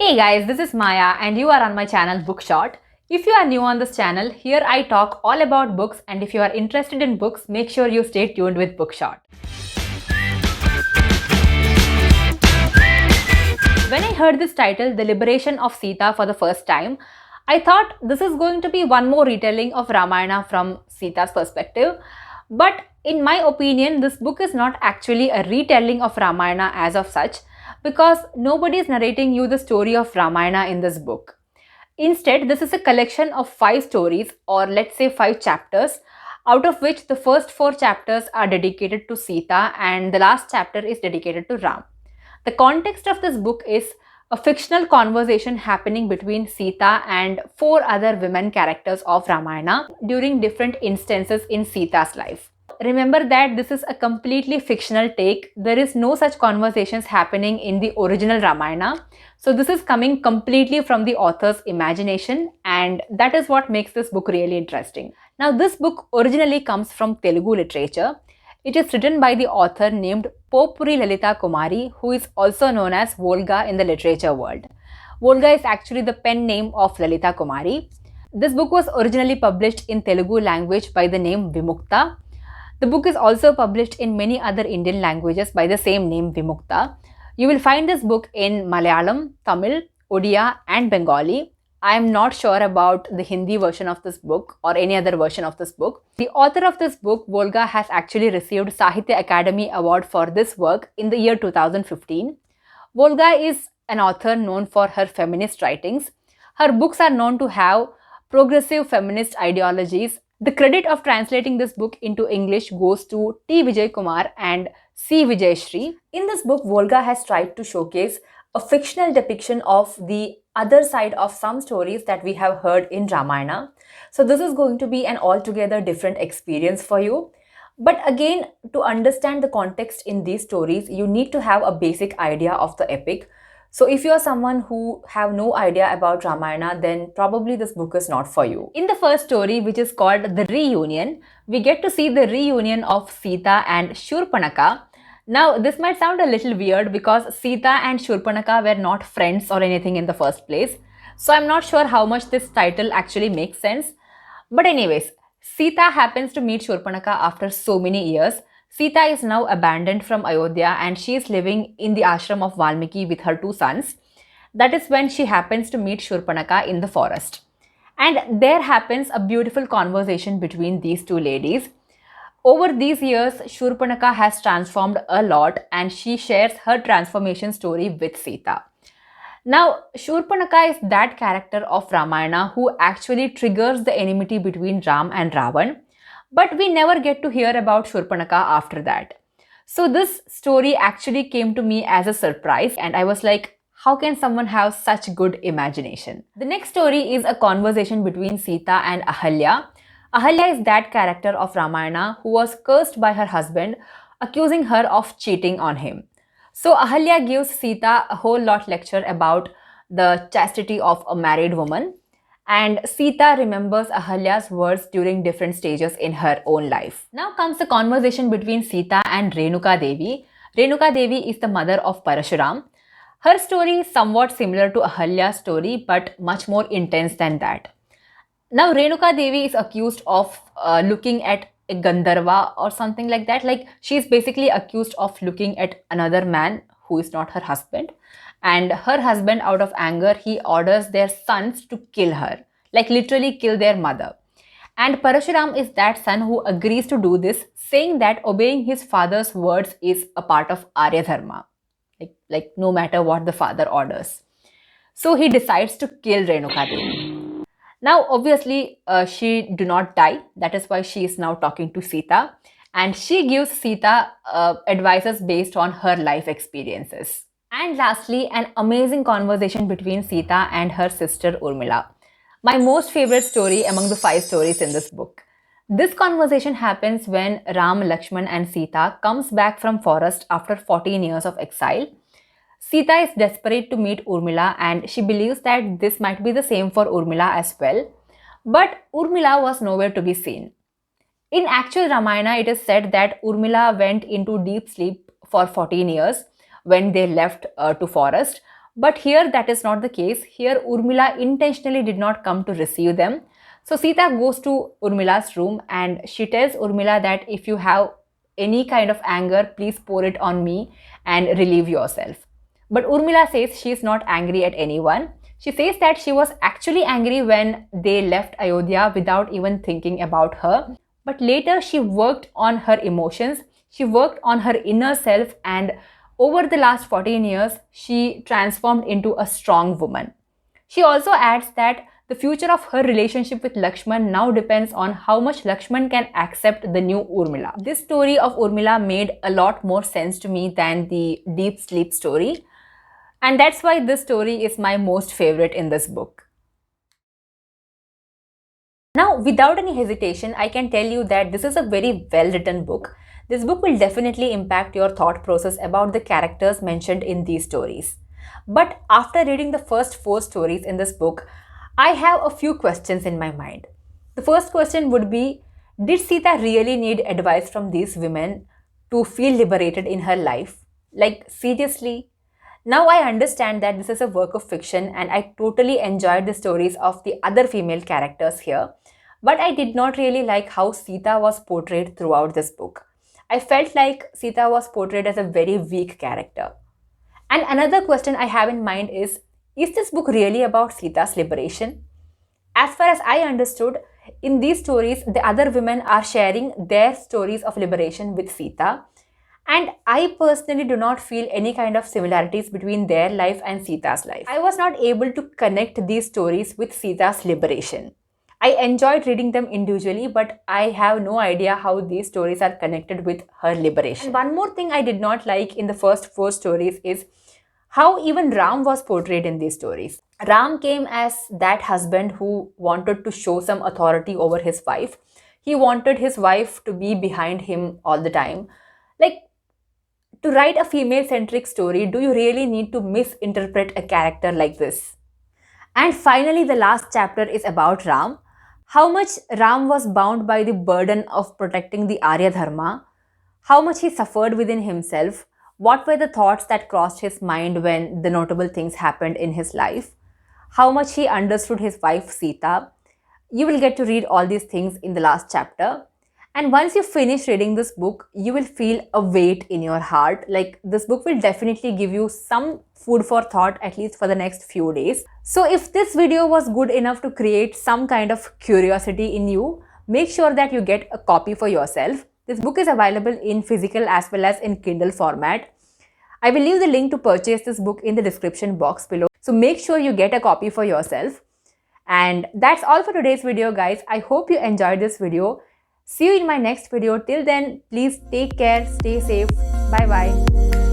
Hey guys, this is Maya and you are on my channel Bookshot. If you are new on this channel, here I talk all about books, and if you are interested in books, make sure you stay tuned with Bookshot. When I heard this title, The Liberation of Sita, for the first time, I thought this is going to be one more retelling of Ramayana from Sita's perspective. But in my opinion, this book is not actually a retelling of Ramayana as of such, because nobody is narrating you the story of Ramayana in this book. Instead, this is a collection of 5 stories, or let's say 5 chapters, out of which the first 4 chapters are dedicated to Sita and the last chapter is dedicated to Ram. The context of this book is a fictional conversation happening between Sita and 4 other women characters of Ramayana during different instances in Sita's life. Remember that this is a completely fictional take. There is no such conversations happening in the original Ramayana. So this is coming completely from the author's imagination, and that is what makes this book really interesting. Now, this book originally comes from Telugu literature. It is written by the author named Popuri Lalita Kumari, who is also known as Volga in the literature world. Volga is actually the pen name of Lalita Kumari. This book was originally published in Telugu language by the name Vimukta. The book is also published in many other Indian languages by the same name Vimukta. You will find this book in Malayalam, Tamil, Odia, and Bengali. I am not sure about the Hindi version of this book or any other version of this book. The author of this book, Volga, has actually received Sahitya Academy Award for this work in the year 2015. Volga is an author known for her feminist writings. Her books are known to have progressive feminist ideologies. The credit of translating this book into English goes to T. Vijay Kumar and C. Vijay Shri. In this book, Volga has tried to showcase a fictional depiction of the other side of some stories that we have heard in Ramayana. So this is going to be an altogether different experience for you. But again, to understand the context in these stories, you need to have a basic idea of the epic. So if you are someone who have no idea about Ramayana, then probably this book is not for you. In the first story, which is called The Reunion, we get to see the reunion of Sita and Shurpanaka. Now, this might sound a little weird because Sita and Shurpanaka were not friends or anything in the first place. So I'm not sure how much this title actually makes sense. But anyways, Sita happens to meet Shurpanaka after so many years. Sita is now abandoned from Ayodhya and she is living in the ashram of Valmiki with her 2 sons. That is when she happens to meet Shurpanaka in the forest. And there happens a beautiful conversation between these 2 ladies. Over these years, Shurpanaka has transformed a lot and she shares her transformation story with Sita. Now, Shurpanaka is that character of Ramayana who actually triggers the enmity between Ram and Ravan, but we never get to hear about Shurpanaka after that. So this story actually came to me as a surprise and I was like, how can someone have such good imagination? The next story is a conversation between Sita and Ahalya. Ahalya is that character of Ramayana who was cursed by her husband, accusing her of cheating on him. So Ahalya gives Sita a whole lot lecture about the chastity of a married woman, and Sita remembers Ahalya's words during different stages in her own life. Now comes the conversation between Sita and Renuka Devi. Renuka Devi is the mother of Parashuram. Her story is somewhat similar to Ahalya's story but much more intense than that. Now, Renuka Devi is accused of looking at a Gandharva or something like that. Like, she is basically accused of looking at another man who is not her husband. And her husband, out of anger, he orders their sons to kill her. Like, literally kill their mother. And Parashuram is that son who agrees to do this, saying that obeying his father's words is a part of Arya Dharma. Like no matter what the father orders. So he decides to kill Renuka Devi. Now, obviously, she do not die. That is why she is now talking to Sita. And she gives Sita advices based on her life experiences. And lastly, an amazing conversation between Sita and her sister Urmila. My most favorite story among the 5 stories in this book. This conversation happens when Ram, Lakshman and Sita comes back from forest after 14 years of exile. Sita is desperate to meet Urmila and she believes that this might be the same for Urmila as well. But Urmila was nowhere to be seen. In actual Ramayana, it is said that Urmila went into deep sleep for 14 years when they left to forest. But here that is not the case. Here Urmila intentionally did not come to receive them. So Sita goes to Urmila's room and she tells Urmila that if you have any kind of anger, please pour it on me and relieve yourself. But Urmila says she is not angry at anyone. She says that she was actually angry when they left Ayodhya without even thinking about her. But later she worked on her emotions, she worked on her inner self, and over the last 14 years, she transformed into a strong woman. She also adds that the future of her relationship with Lakshman now depends on how much Lakshman can accept the new Urmila. This story of Urmila made a lot more sense to me than the deep sleep story, and that's why this story is my most favorite in this book. Now, without any hesitation, I can tell you that this is a very well written book. This book will definitely impact your thought process about the characters mentioned in these stories. But after reading the first 4 stories in this book, I have a few questions in my mind. The first question would be, did Sita really need advice from these women to feel liberated in her life? Like, seriously? Now I understand that this is a work of fiction and I totally enjoyed the stories of the other female characters here, but I did not really like how Sita was portrayed throughout this book. I felt like Sita was portrayed as a very weak character. And another question I have in mind is this book really about Sita's liberation? As far as I understood, in these stories, the other women are sharing their stories of liberation with Sita. And I personally do not feel any kind of similarities between their life and Sita's life. I was not able to connect these stories with Sita's liberation. I enjoyed reading them individually, but I have no idea how these stories are connected with her liberation. And one more thing I did not like in the first 4 stories is how even Ram was portrayed in these stories. Ram came as that husband who wanted to show some authority over his wife. He wanted his wife to be behind him all the time. Like, to write a female centric story, do you really need to misinterpret a character like this? And finally, the last chapter is about Ram. How much Ram was bound by the burden of protecting the Arya Dharma, how much he suffered within himself, what were the thoughts that crossed his mind when the notable things happened in his life, how much he understood his wife Sita. You will get to read all these things in the last chapter. And once you finish reading this book, you will feel a weight in your heart. Like, this book will definitely give you some food for thought, at least for the next few days. So if this video was good enough to create some kind of curiosity in you, make sure that you get a copy for yourself. This book is available in physical as well as in Kindle format. I will leave the link to purchase this book in the description box below. So make sure you get a copy for yourself. And that's all for today's video, guys. I hope you enjoyed this video. See you in my next video. Till then, please take care, stay safe. Bye bye.